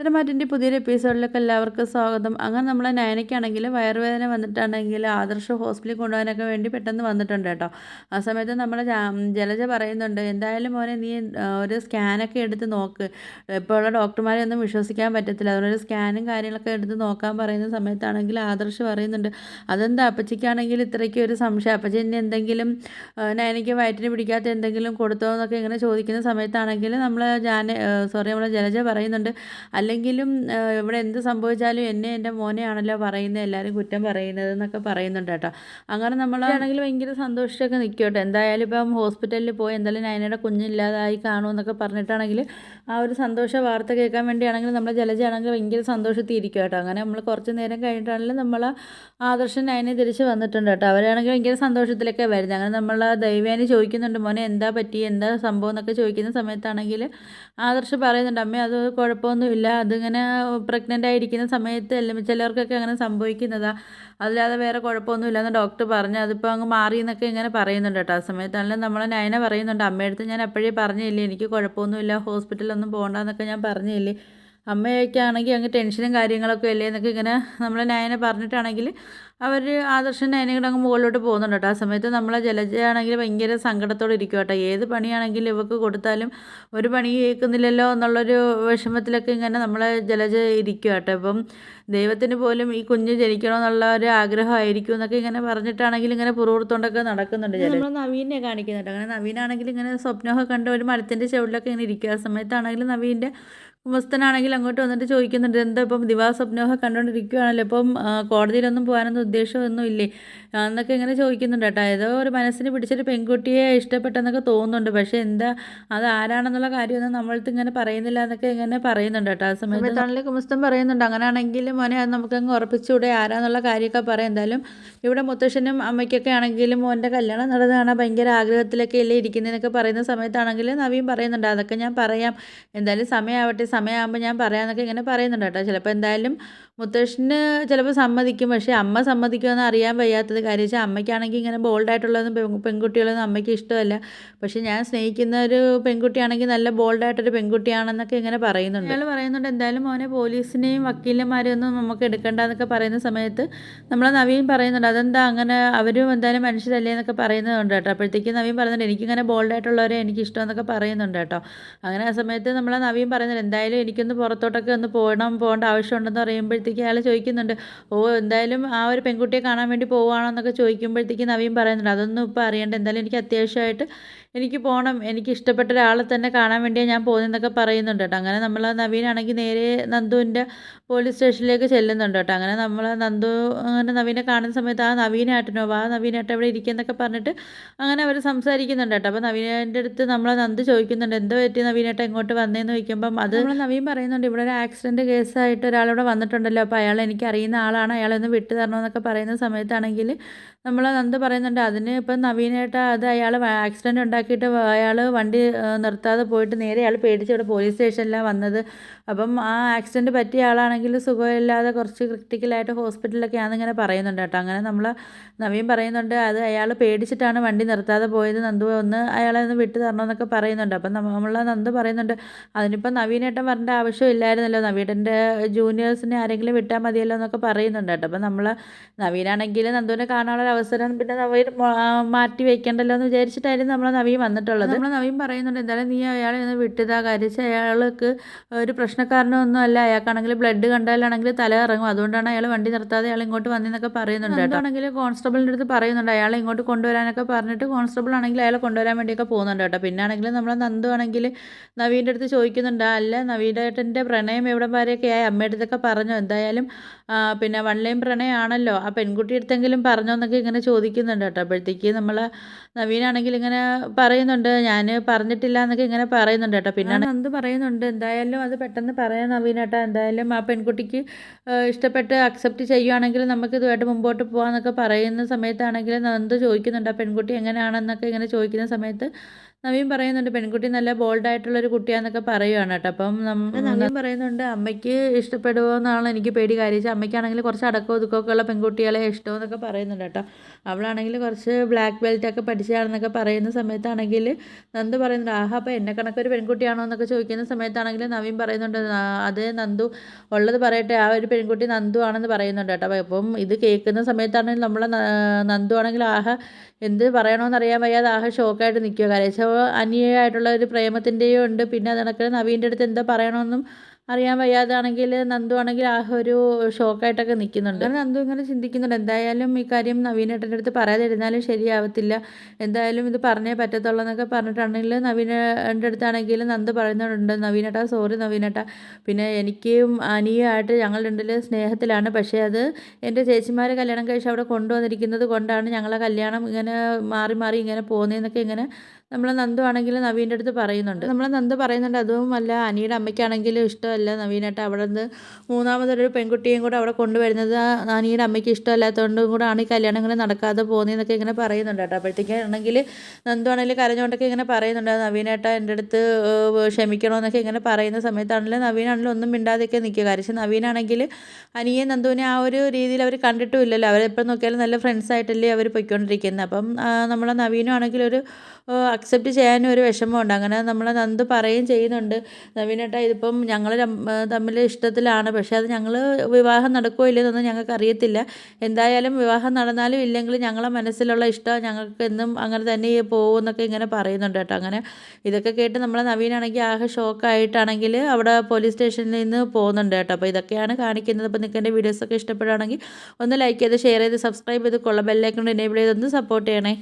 സിനിമാറ്റിൻ്റെ പുതിയൊരു എപ്പിസോഡിലേക്ക് എല്ലാവർക്കും സ്വാഗതം. അങ്ങനെ നമ്മളെ നയനയ്ക്കാണെങ്കിൽ വയറുവേദന വന്നിട്ടാണെങ്കിൽ ആദർശ് ഹോസ്പിറ്റലിൽ കൊണ്ടുപോകാനൊക്കെ വേണ്ടി പെട്ടെന്ന് വന്നിട്ടുണ്ട് കേട്ടോ. ആ സമയത്ത് നമ്മളെ ജലജ പറയുന്നുണ്ട്, എന്തായാലും മോനെ നീ ഒരു സ്കാനൊക്കെ എടുത്ത് നോക്ക്, ഇപ്പോൾ ഉള്ള ഡോക്ടർമാരെ ഒന്നും വിശ്വസിക്കാൻ പറ്റത്തില്ല, അതുകൊണ്ട് ഒരു സ്കാനും കാര്യങ്ങളൊക്കെ എടുത്ത് നോക്കാൻ പറയുന്ന സമയത്താണെങ്കിൽ ആദർശ് പറയുന്നുണ്ട്, അതെന്താ അപ്പച്ചിക്കാണെങ്കിൽ ഇത്രയ്ക്ക് ഒരു സംശയം, അപ്പച്ചി ഇനി എന്തെങ്കിലും നയനയ്ക്ക് വയറ്റിന് പിടിക്കാത്ത എന്തെങ്കിലും കൊടുത്തോ എന്നൊക്കെ ഇങ്ങനെ ചോദിക്കുന്ന സമയത്താണെങ്കിൽ നമ്മളെ ജലജ പറയുന്നുണ്ട്, അല്ലെങ്കിലും ഇവിടെ എന്ത് സംഭവിച്ചാലും എൻ്റെ മോനെയാണല്ലോ പറയുന്നത്, എല്ലാവരും കുറ്റം പറയുന്നത് എന്നൊക്കെ പറയുന്നുണ്ട് കേട്ടോ. അങ്ങനെ നമ്മളാണെങ്കിൽ ഭയങ്കര സന്തോഷിച്ചൊക്കെ നിൽക്കും കേട്ടോ. എന്തായാലും ഇപ്പം ഹോസ്പിറ്റലിൽ പോയി എന്തായാലും നയനയുടെ കുഞ്ഞില്ലാതായി കാണുമെന്നൊക്കെ പറഞ്ഞിട്ടാണെങ്കിൽ ആ ഒരു സന്തോഷ വാർത്ത കേൾക്കാൻ വേണ്ടിയാണെങ്കിൽ നമ്മളെ ജലജയാണെങ്കിൽ ഭയങ്കര സന്തോഷത്തിൽ ഇരിക്കും കേട്ടോ. അങ്ങനെ നമ്മൾ കുറച്ച് നേരം കഴിഞ്ഞിട്ടാണെങ്കിലും നമ്മൾ ആദർശൻ നയനെ തിരിച്ച് വന്നിട്ടുണ്ട് കേട്ടോ. അവരാണെങ്കിൽ ഭയങ്കര സന്തോഷത്തിലൊക്കെ വരുന്നത്. അങ്ങനെ നമ്മൾ ദൈവേനെ ചോദിക്കുന്നുണ്ട്, മോനെ എന്താ പറ്റി, എന്താ സംഭവം എന്നൊക്കെ ചോദിക്കുന്ന സമയത്താണെങ്കിൽ ആദർശ് പറയുന്നുണ്ട്, അമ്മേ അത് കുഴപ്പമൊന്നുമില്ല, അതിങ്ങനെ പ്രഗ്നൻ്റ് ആയിരിക്കുന്ന സമയത്ത് ചിലർക്കൊക്കെ അങ്ങനെ സംഭവിക്കുന്നതാണ്, അല്ലാതെ വേറെ കുഴപ്പമൊന്നുമില്ലെന്ന് ഡോക്ടർ പറഞ്ഞു, അതിപ്പോൾ അങ്ങ് മാറി എന്നൊക്കെ ഇങ്ങനെ പറയുന്നുണ്ട് കേട്ടോ. ആ സമയത്താണെങ്കിലും നമ്മളെ നയന പറയുന്നുണ്ട്, അമ്മയടുത്ത് ഞാൻ അപ്പോഴേ പറഞ്ഞില്ലേ എനിക്ക് കുഴപ്പമൊന്നുമില്ല, ഹോസ്പിറ്റലൊന്നും പോകണ്ടെന്നൊക്കെ ഞാൻ പറഞ്ഞില്ലേ, അമ്മയൊക്കെ ആണെങ്കിൽ അങ്ങ് ടെൻഷനും കാര്യങ്ങളൊക്കെ അല്ലേ എന്നൊക്കെ ഇങ്ങനെ നമ്മളെ നയനെ പറഞ്ഞിട്ടാണെങ്കിൽ അവർ ആദർശൻ നയനയുടെ അങ്ങ് മുകളിലോട്ട് പോകുന്നുണ്ട് കേട്ടോ. ആ സമയത്ത് നമ്മളെ ജലജയാണെങ്കിൽ ഭയങ്കര സങ്കടത്തോടെ ഇരിക്കും കേട്ടോ. ഏത് പണിയാണെങ്കിലും ഇവർക്ക് കൊടുത്താലും ഒരു പണി കേൾക്കുന്നില്ലല്ലോ എന്നുള്ളൊരു വിഷമത്തിലൊക്കെ ഇങ്ങനെ നമ്മളെ ജലജ ഇരിക്കും കേട്ടോ. ഇപ്പം ദൈവത്തിന് പോലും ഈ കുഞ്ഞ് ജനിക്കണമെന്നുള്ള ഒരു ആഗ്രഹമായിരിക്കും എന്നൊക്കെ ഇങ്ങനെ പറഞ്ഞിട്ടാണെങ്കിൽ ഇങ്ങനെ പുറത്തുകൊണ്ടൊക്കെ നടക്കുന്നുണ്ട് ജലജ. നമ്മൾ നവീനെ കാണിക്കുന്നുണ്ട്. അങ്ങനെ നവീനാണെങ്കിൽ ഇങ്ങനെ സ്വപ്നമൊക്കെ കണ്ട് ഒരു മരത്തിൻ്റെ ചുവട്ടിലൊക്കെ ഇങ്ങനെ ഇരിക്കുക. ആ സമയത്താണെങ്കിലും നവീൻ്റെ ഉമ്മസ്തനാണെങ്കിൽ അങ്ങോട്ട് വന്നിട്ട് ചോദിക്കുന്നുണ്ട്, എന്താ ഇപ്പം ദിവാസ്വപ്നമൊക്കെ കണ്ടുകൊണ്ടിരിക്കുകയാണല്ലോ, ഇപ്പം കോടതിയിലൊന്നും പോകാനൊന്നും ഉദ്ദേശമൊന്നും ഇല്ലേ എന്നൊക്കെ ഇങ്ങനെ ചോദിക്കുന്നുണ്ട് കേട്ടോ. ഏതോ ഒരു മനസ്സിന് പിടിച്ചൊരു പെൺകുട്ടിയെ ഇഷ്ടപ്പെട്ടെന്നൊക്കെ തോന്നുന്നുണ്ട്, പക്ഷേ എന്താ അത് ആരാണെന്നുള്ള കാര്യമൊന്നും നമ്മളടുത്ത് ഇങ്ങനെ പറയുന്നില്ല എന്നൊക്കെ ഇങ്ങനെ പറയുന്നുണ്ട് കേട്ടോ. ആ സമയത്താണെങ്കിൽ കുമസ്തൻ പറയുന്നുണ്ട്, അങ്ങനെയാണെങ്കിൽ മോനെ അത് നമുക്കങ്ങ് ഉറപ്പിച്ചുകൂടെ, ആരാന്നുള്ള കാര്യമൊക്കെ പറയാം, എന്തായാലും ഇവിടെ മുത്തശ്ശനും അമ്മയ്ക്കൊക്കെ ആണെങ്കിലും മോൻ്റെ കല്യാണം നടന്നതാണ് ഭയങ്കര ആഗ്രഹത്തിലൊക്കെ അല്ലേ ഇരിക്കുന്നതെന്നൊക്കെ പറയുന്ന സമയത്താണെങ്കിൽ നവീൻ പറയുന്നുണ്ട്, അതൊക്കെ ഞാൻ പറയാം, എന്തായാലും സമയമാവട്ടെ, സമയമാകുമ്പോൾ ഞാൻ പറയാമെന്നൊക്കെ ഇങ്ങനെ പറയുന്നുണ്ട് കേട്ടോ. ചിലപ്പോൾ എന്തായാലും മുത്തശ്ശന് ചിലപ്പോൾ സമ്മതിക്കും, പക്ഷേ അമ്മ സമ്മതിക്കുമെന്ന് അറിയാൻ വയ്യാത്തത് കാര്യം വെച്ചാൽ അമ്മയ്ക്കാണെങ്കിൽ ഇങ്ങനെ ബോൾഡായിട്ടുള്ളതൊന്നും പെൺകുട്ടികളൊന്നും അമ്മയ്ക്ക് ഇഷ്ടമല്ല, പക്ഷേ ഞാൻ സ്നേഹിക്കുന്ന ഒരു പെൺകുട്ടിയാണെങ്കിൽ നല്ല ബോൾഡായിട്ടൊരു പെൺകുട്ടിയാണെന്നൊക്കെ ഇങ്ങനെ പറയുന്നുണ്ട്. അയാൾ പറയുന്നുണ്ട്, എന്തായാലും മോനെ പോലീസിനെയും വക്കീലന്മാരെയും ഒന്നും നമുക്ക് എടുക്കേണ്ടെന്നൊക്കെ പറയുന്ന സമയത്ത് നമ്മളെ നവീൻ പറയുന്നുണ്ട്, അതെന്താ അങ്ങനെ, അവരും എന്തായാലും മനുഷ്യരല്ലേ എന്നൊക്കെ പറയുന്നുണ്ട് കേട്ടോ. അപ്പോഴത്തേക്ക് നവീൻ പറയുന്നുണ്ട്, എനിക്കിങ്ങനെ ബോൾഡായിട്ടുള്ളവരെ എനിക്കിഷ്ടമെന്നൊക്കെ പറയുന്നുണ്ട് കേട്ടോ. അങ്ങനെ ആ സമയത്ത് നമ്മളെ നവീൻ പറയുന്നുണ്ട്, എന്തായാലും എനിക്കൊന്ന് പുറത്തോട്ടൊക്കെ ഒന്ന് പോകേണ്ട ആവശ്യമുണ്ടെന്ന് പറയുമ്പോഴത്തേക്ക് അയാൾ ചോദിക്കുന്നുണ്ട്, ഓ എന്തായാലും ആ ഒരു പെൺകുട്ടിയെ കാണാൻ വേണ്ടി പോവുകയാണോ എന്നൊക്കെ ചോദിക്കുമ്പോഴത്തേക്ക് നവീൻ പറയുന്നുണ്ട്, അതൊന്നും ഇപ്പോൾ അറിയണ്ട, എന്തായാലും എനിക്ക് അത്യാവശ്യമായിട്ട് എനിക്ക് പോകണം, എനിക്ക് ഇഷ്ടപ്പെട്ട ഒരാളെ തന്നെ കാണാൻ വേണ്ടിയാണ് ഞാൻ പോകുന്നതെന്നൊക്കെ പറയുന്നുണ്ട് കേട്ടോ. അങ്ങനെ നമ്മൾ നവീനാണെങ്കിൽ നേരെ നന്ദുവിൻ്റെ പോലീസ് സ്റ്റേഷനിലേക്ക് ചെല്ലുന്നുണ്ട് കേട്ടോ. അങ്ങനെ നമ്മൾ നന്ദു അങ്ങനെ നവീനെ കാണുന്ന സമയത്ത്, ആ നവീനേട്ടനോ വാ നവീനേട്ടൻ ഇവിടെ ഇരിക്കുന്നൊക്കെ പറഞ്ഞിട്ട് അങ്ങനെ അവർ സംസാരിക്കുന്നുണ്ട് കേട്ടോ. അപ്പോൾ നവീനേൻ്റെ അടുത്ത് നമ്മളെ നന്ദു ചോദിക്കുന്നുണ്ട്, എന്തോ പറ്റി നവീനേട്ടൻ ഇങ്ങോട്ട് വന്നേന്ന് ചോദിക്കുമ്പം അത് നമ്മൾ നവീൻ പറയുന്നുണ്ട്, ഇവിടെ ഒരു ആക്സിഡൻറ്റ് കേസായിട്ട് ഒരാളിവിടെ വന്നിട്ടുണ്ടല്ലോ, അപ്പോൾ അയാൾ എനിക്ക് അറിയുന്ന ആളാണ്, അയാളെ ഒന്ന് വിട്ടു തരണമെന്നൊക്കെ പറയുന്ന സമയത്താണെങ്കിൽ നമ്മൾ നന്ദു പറയുന്നുണ്ട്, അതിന് ഇപ്പം നവീനേട്ട അത് അയാൾ ആക്സിഡൻറ്റ് ഉണ്ടാക്കിയിട്ട് അയാൾ വണ്ടി നിർത്താതെ പോയിട്ട് നേരെ അയാൾ പേടിച്ച് ഇവിടെ പോലീസ് സ്റ്റേഷനിലാണ് വന്നത്, അപ്പം ആ ആക്സിഡൻറ്റ് പറ്റിയ ആളാണെങ്കിൽ സുഖമില്ലാതെ കുറച്ച് ക്രിട്ടിക്കലായിട്ട് ഹോസ്പിറ്റലിലൊക്കെ ആണെന്നിങ്ങനെ പറയുന്നുണ്ട് കേട്ടോ. അങ്ങനെ നമ്മൾ നവീൻ പറയുന്നുണ്ട്, അത് അയാൾ പേടിച്ചിട്ടാണ് വണ്ടി നിർത്താതെ പോയത്, നന്ദു ഒന്ന് അയാളെ ഒന്ന് വിട്ടു തരണമെന്നൊക്കെ പറയുന്നുണ്ട്. അപ്പം നമ്മൾ നന്ദു പറയുന്നുണ്ട്, അതിനിപ്പം നവീനേട്ടൻ വരേണ്ട ആവശ്യമില്ലായിരുന്നല്ലോ, നവീനൻ്റെ ജൂനിയേഴ്സിനെ ആരെങ്കിലും വിട്ടാൽ മതിയല്ലോ എന്നൊക്കെ പറയുന്നുണ്ട് കേട്ടോ. അപ്പം നമ്മൾ നവീനാണെങ്കിൽ നന്ദുവിനെ കാണാനുള്ള അവസരം പിന്നെ നവീൻ മാറ്റി വയ്ക്കണ്ടല്ലോ എന്ന് വിചാരിച്ചിട്ടായിരുന്നു നമ്മൾ നവീൻ വന്നിട്ടുള്ളത്. നമ്മൾ നവീൻ പറയുന്നുണ്ട്, എന്തായാലും നീ അയാളെ ഒന്ന് വിട്ടതാ, കാര്യം അയാൾക്ക് ഒരു പ്രശ്നക്കാരനൊന്നും അല്ല, അയാൾക്കാണെങ്കിൽ ബ്ലഡ് കണ്ടാലാണെങ്കിൽ തല ഇറങ്ങും, അതുകൊണ്ടാണ് അയാൾ വണ്ടി നിർത്താതെ അയാൾ ഇങ്ങോട്ട് വന്നെന്നൊക്കെ പറയുന്നുണ്ട് കേട്ടോ. ആണെങ്കിൽ കോൺസ്റ്റബിളിൻ്റെ അടുത്ത് പറയുന്നുണ്ട്, അയാളെ ഇങ്ങോട്ട് കൊണ്ടുവരാനൊക്കെ പറഞ്ഞിട്ട് കോൺസ്റ്റബിൾ ആണെങ്കിൽ അയാളെ കൊണ്ടുവരാൻ വേണ്ടിയൊക്കെ പോകുന്നുണ്ട് കേട്ടോ. പിന്നെ ആണെങ്കിൽ നമ്മൾ നന്ദു ആണെങ്കിൽ നവീൻ്റെ അടുത്ത് ചോദിക്കുന്നുണ്ട്, അല്ല നവീനേട്ടൻ്റെ പ്രണയം എവിടം വരെയൊക്കെ ആയി, അമ്മയുടെ അടുത്തൊക്കെ പറഞ്ഞു, എന്തായാലും പിന്നെ വൺലൈൻ പ്രണയമാണല്ലോ, ആ പെൺകുട്ടി അടുത്തെങ്കിലും പറഞ്ഞോ എന്നൊക്കെ ഇങ്ങനെ ചോദിക്കുന്നുണ്ട് കേട്ടോ. അപ്പോഴത്തേക്ക് നമ്മൾ നവീനാണെങ്കിൽ ഇങ്ങനെ പറയുന്നുണ്ട്, ഞാൻ പറഞ്ഞിട്ടില്ല എന്നൊക്കെ ഇങ്ങനെ പറയുന്നുണ്ട് കേട്ടോ. പിന്നെ നന്ദു പറയുന്നുണ്ട്, എന്തായാലും അത് പെട്ടെന്ന് പറയാം നവീനേട്ടാ, എന്തായാലും ആ പെൺകുട്ടിക്ക് ഇഷ്ടപ്പെട്ട് അക്സെപ്റ്റ് ചെയ്യുകയാണെങ്കിൽ നമുക്ക് ഇതുമായിട്ട് മുമ്പോട്ട് പോകാമെന്നൊക്കെ പറയുന്ന സമയത്താണെങ്കിൽ നന്ദു ചോദിക്കുന്നുണ്ട്, ആ പെൺകുട്ടി എങ്ങനെയാണെന്നൊക്കെ ഇങ്ങനെ ചോദിക്കുന്ന സമയത്ത് നവീൻ പറയുന്നുണ്ട്, പെൺകുട്ടി നല്ല ബോൾഡായിട്ടുള്ളൊരു കുട്ടിയാന്നൊക്കെ പറയുകയാണ് കേട്ടോ. അപ്പം നവീൻ പറയുന്നുണ്ട്, അമ്മയ്ക്ക് ഇഷ്ടപ്പെടുമോ എന്നാണ് എനിക്ക് പേടി, കാര്യം അമ്മയ്ക്കാണെങ്കിൽ കുറച്ച് അടക്കവും ഒതുക്കമൊക്കെ ഉള്ള പെൺകുട്ടികളെ ഇഷ്ടമെന്നൊക്കെ പറയുന്നുണ്ട് കേട്ടോ. അവളാണെങ്കിൽ കുറച്ച് ബ്ലാക്ക് ബെൽറ്റൊക്കെ പഠിച്ചതാണെന്നൊക്കെ പറയുന്ന സമയത്താണെങ്കിൽ നന്ദു പറയുന്നുണ്ട്, ആഹാ അപ്പോൾ എന്നെ കണക്കൊരു പെൺകുട്ടിയാണോ എന്നൊക്കെ ചോദിക്കുന്ന സമയത്താണെങ്കിൽ നവീൻ പറയുന്നുണ്ട്, അത് നന്ദു ഉള്ളത് പറയട്ടെ, ആ ഒരു പെൺകുട്ടി നന്ദു ആണെന്ന് പറയുന്നുണ്ട് കേട്ടോ. അപ്പം ഇത് കേൾക്കുന്ന സമയത്താണെങ്കിൽ നമ്മളെ നന്ദു ആണെങ്കിൽ ആഹ എന്ത് പറയണമെന്ന് അറിയാൻ വയ്യാതെ ആഹ ഷോക്കായിട്ട് നിൽക്കുക. കരച്ചോ അന്യായിട്ടുള്ള ഒരു പ്രേമത്തിൻ്റെയും ഉണ്ട്, പിന്നെ അത് കണക്ക് നവീൻ്റെ അടുത്ത് എന്താ പറയണമെന്നും അറിയാൻ വയ്യാതാണെങ്കിൽ നന്ദു ആണെങ്കിൽ ആ ഒരു ഷോക്കായിട്ടൊക്കെ നിൽക്കുന്നുണ്ട്. അങ്ങനെ നന്ദു ഇങ്ങനെ ചിന്തിക്കുന്നുണ്ട്, എന്തായാലും ഈ കാര്യം നവീനേട്ടൻ്റെ അടുത്ത് പറയാതിരുന്നാലും ശരിയാവത്തില്ല, എന്തായാലും ഇത് പറഞ്ഞേ പറ്റത്തുള്ളൂ എന്നൊക്കെ പറഞ്ഞിട്ടാണെങ്കിൽ നവീനേട്ടൻ്റെ അടുത്താണെങ്കിൽ നന്ദു പറയുന്നുണ്ട്, നവീനേട്ടാ സോറി നവീനേട്ടാ, പിന്നെ എനിക്കും അനിയുമായിട്ട് ഞങ്ങൾ രണ്ടിൽ സ്നേഹത്തിലാണ്, പക്ഷേ അത് എൻ്റെ ചേച്ചിമാർ കല്യാണം കഴിച്ച് അവിടെ കൊണ്ടുവന്നിരിക്കുന്നത് കൊണ്ടാണ് ഞങ്ങളെ കല്യാണം ഇങ്ങനെ മാറി മാറി ഇങ്ങനെ പോകുന്നതെന്നൊക്കെ ഇങ്ങനെ നമ്മളെ നന്ദു ആണെങ്കിൽ നവീൻ്റെ അടുത്ത് പറയുന്നുണ്ട്. നമ്മളെ നന്ദു പറയുന്നുണ്ട്, അതുമല്ല അനിയുടെ അമ്മയ്ക്കാണെങ്കിലും ഇഷ്ടമല്ല നവീനേട്ട അവിടെ നിന്ന് മൂന്നാമതൊരു പെൺകുട്ടിയും കൂടെ അവിടെ കൊണ്ടുവരുന്നത് അനിയുടെ അമ്മയ്ക്ക് ഇഷ്ടമല്ലാത്തതുകൊണ്ടും കൂടാണ് ഈ കല്യാണം ഇങ്ങനെ നടക്കാതെ പോകുന്നതെന്നൊക്കെ ഇങ്ങനെ പറയുന്നുണ്ട് കേട്ടോ. അപ്പോഴത്തേക്കാണെങ്കിൽ നന്ദു ആണെങ്കിൽ കരഞ്ഞുകൊണ്ടൊക്കെ ഇങ്ങനെ പറയുന്നുണ്ട്, നവീനേട്ട എൻ്റെ അടുത്ത് ക്ഷമിക്കണമെന്നൊക്കെ ഇങ്ങനെ പറയുന്ന സമയത്താണെങ്കിൽ നവീനാണെങ്കിലും ഒന്നും മിണ്ടാതെയൊക്കെ നിൽക്കുക. കാരണം നവീനാണെങ്കിൽ അനിയെ നന്ദുവിനെ ആ ഒരു രീതിയിൽ അവർ കണ്ടിട്ടും ഇല്ലല്ലോ, അവരെപ്പോൾ നോക്കിയാലും നല്ല ഫ്രണ്ട്സായിട്ടല്ലേ അവർ പൊയ്ക്കൊണ്ടിരിക്കുന്നത്. അപ്പം നമ്മളെ നവീനും ആണെങ്കിൽ ഒരു അക്സെപ്റ്റ് ചെയ്യാനും ഒരു വിഷമമുണ്ട്. അങ്ങനെ നമ്മളെ നന്ദു പറയുകയും ചെയ്യുന്നുണ്ട്, നവീനേട്ടാ ഇതിപ്പം ഞങ്ങൾ തമ്മിൽ ഇഷ്ടത്തിലാണ്, പക്ഷേ അത് ഞങ്ങൾ വിവാഹം നടക്കുമോ ഇല്ലെന്നൊന്നും ഞങ്ങൾക്ക് അറിയത്തില്ല, എന്തായാലും വിവാഹം നടന്നാലും ഇല്ലെങ്കിലും ഞങ്ങളെ മനസ്സിലുള്ള ഇഷ്ടം ഞങ്ങൾക്ക് എന്നും അങ്ങനെ തന്നെ പോകുമെന്നൊക്കെ ഇങ്ങനെ പറയുന്നുണ്ട് കേട്ടോ. അങ്ങനെ ഇതൊക്കെ കേട്ട് നമ്മളെ നവീനാണെങ്കിൽ ആകെ ഷോക്കായിട്ടാണെങ്കിൽ അവിടെ പോലീസ് സ്റ്റേഷനിൽ നിന്ന് പോകുന്നുണ്ട് കേട്ടോ. അപ്പോൾ ഇതൊക്കെയാണ് കാണിക്കുന്നത്. അപ്പോൾ നിങ്ങൾക്ക് എൻ്റെ വീഡിയോസൊക്കെ ഇഷ്ടപ്പെടുകയാണെങ്കിൽ ഒന്ന് ലൈക്ക് ചെയ്ത് ഷെയർ ചെയ്ത് സബ്സ്ക്രൈബ് ചെയ്ത് ബെല്ലൈക്കൺ എനേബിൾ ചെയ്തൊന്ന് സപ്പോർട്ട് ചെയ്യണേ.